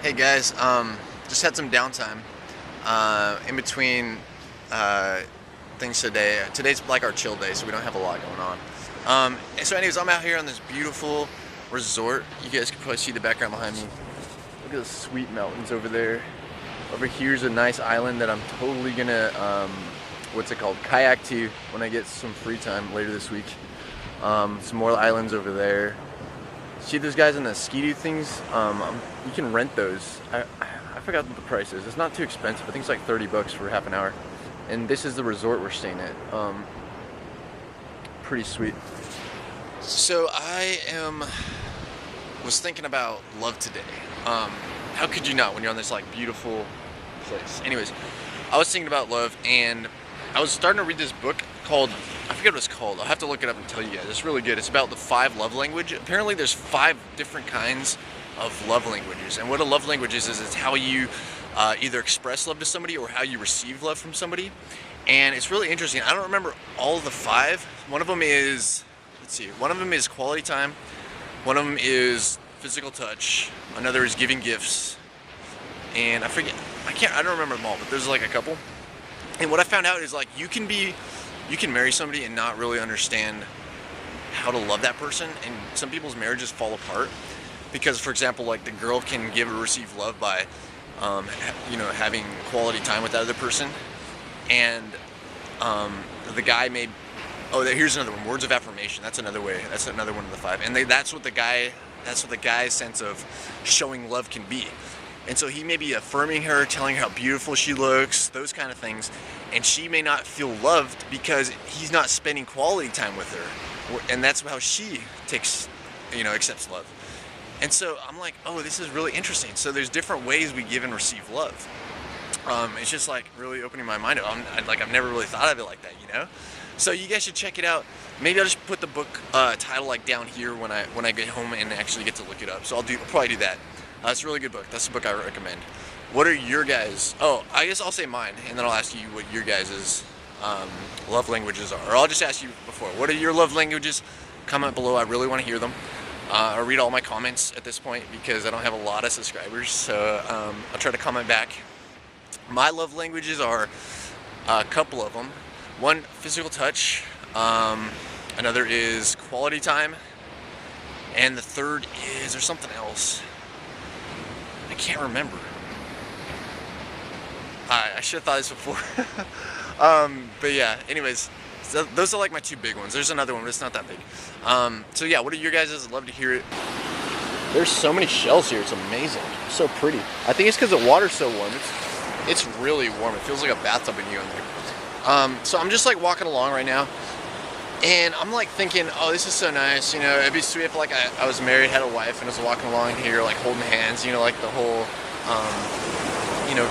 Hey guys, just had some downtime in between uh, things today. Today's like our chill day, so we don't have a lot going on. So anyways, I'm out here on this beautiful resort. You guys can probably see the background behind me. Look at the sweet mountains over there. Over here's a nice island that I'm totally gonna, what's it called, kayak to when I get some free time later this week. Some more islands over there. See those guys in the ski-doo things? You can rent those. I forgot what the price is. It's not too expensive. I think it's like 30 bucks for half an hour. And this is the resort we're staying at. Pretty sweet. So was thinking about love today. How could you not when you're on this like beautiful place? Anyways, I was thinking about love, and I was starting to read this book called, I forget what it's called. I'll have to look it up and tell you guys. It's really good. It's about the 5 love languages. Apparently there's 5 different kinds of love languages. And what a love language is it's how you either express love to somebody or how you receive love from somebody. And it's really interesting. I don't remember all of the 5. One of them is, one of them is quality time. One of them is physical touch. Another is giving gifts. And I don't remember them all, but there's like a couple. And what I found out is like you can marry somebody and not really understand how to love that person, and some people's marriages fall apart because, for example, like the girl can give or receive love by having quality time with that other person, and the guy may here's another one, words of affirmation. That's another way. That's another one of the 5, and that's what the guy's sense of showing love can be. And so he may be affirming her, telling her how beautiful she looks, those kind of things. And she may not feel loved because he's not spending quality time with her. And that's how she accepts love. And so I'm like, oh, this is really interesting. So there's different ways we give and receive love. It's just like really opening my mind. I've never really thought of it like that, you know? So you guys should check it out. Maybe I'll just put the book title like down here when I get home and actually get to look it up. So I'll probably do that. It's a really good book. That's the book I recommend. What are your guys? Oh, I guess I'll say mine, and then I'll ask you what your guys' love languages are. Or I'll just ask you before. What are your love languages? Comment below. I really want to hear them. I read all my comments at this point because I don't have a lot of subscribers. So I'll try to comment back. My love languages are a couple of them. One, physical touch. Another is quality time. And the third is, there's something else. I can't remember. I should have thought this before. But yeah, anyways, so those are like my 2 big ones. There's another one, but it's not that big. So yeah, what are your guys'? I'd love to hear it. There's so many shells here. It's amazing. It's so pretty. I think it's because the water's so warm. It's really warm. It feels like a bathtub in here in there. So I'm just like walking along right now, and I'm like thinking, oh, this is so nice. You know, it'd be sweet if like I was married, had a wife, and was walking along here like holding hands. You know, like the whole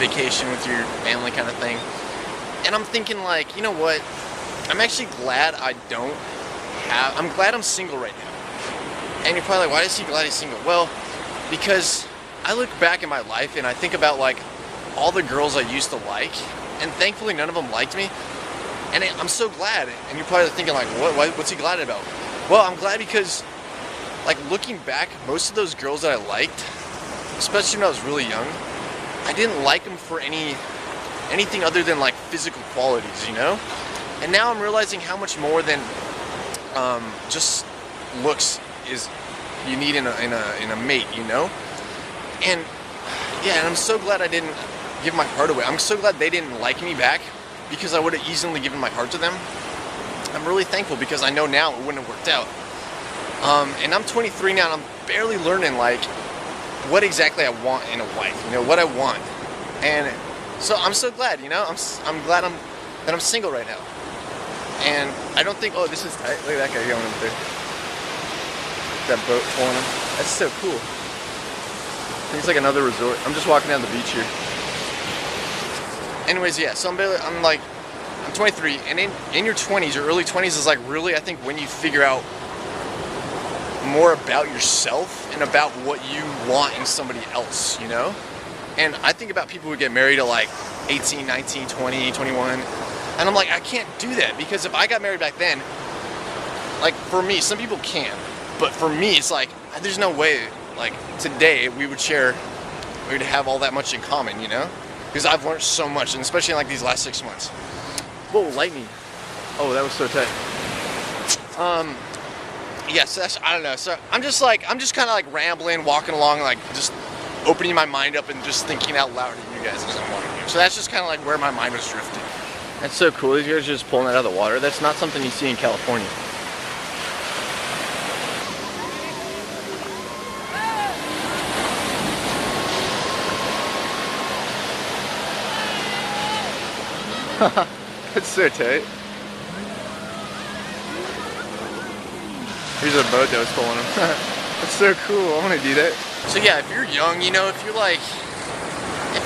vacation with your family kind of thing. And I'm thinking like, you know what? I'm actually glad I'm glad I'm single right now. And you're probably like, why is he glad he's single? Well, because I look back in my life and I think about like all the girls I used to like, and thankfully none of them liked me. And I'm so glad. And you're probably thinking like, what's he glad about? Well, I'm glad because like looking back, most of those girls that I liked, especially when I was really young, I didn't like them for anything other than like physical qualities, you know? And now I'm realizing how much more than just looks is you need in a mate, you know? And yeah, and I'm so glad I didn't give my heart away. I'm so glad they didn't like me back because I would have easily given my heart to them. I'm really thankful because I know now it wouldn't have worked out. And I'm 23 now, and I'm barely learning like what exactly I want in a wife, you know, what I want. And so I'm so glad, you know, I'm glad that I'm single right now. And I don't think, oh, this is tight. Look at that guy going up there. That boat pulling him. That's so cool. I think it's like another resort. I'm just walking down the beach here. Anyways, yeah, so I'm 23, and in your 20s, your early 20s is like really, I think, when you figure out more about yourself and about what you want in somebody else, you know? And I think about people who get married at like 18, 19, 20, 21, and I'm like, I can't do that because if I got married back then, like for me, some people can, but for me, it's like, there's no way, like today we would share we'd have all that much in common, you know? Because I've learned so much, and especially in like these last 6 months. Whoa, lightning. Oh, that was so tight. Yes, I don't know. So I'm just kind of like rambling, walking along, like just opening my mind up and just thinking out loud to you guys as I'm walking here. So that's just kind of like where my mind was drifting. That's so cool. These guys are just pulling it out of the water. That's not something you see in California. That's so tight. Here's a boat that was pulling them. That's so cool. I want to do that. So yeah, if you're young, you know, if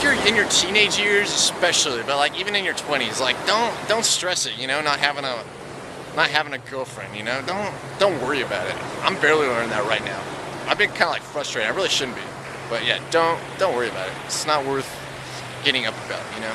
you're in your teenage years especially, but like even in your 20s, like don't stress it, you know, not having a girlfriend, you know, don't worry about it. I'm barely learning that right now. I've been kind of like frustrated. I really shouldn't be, but yeah, don't worry about it. It's not worth getting up about, you know.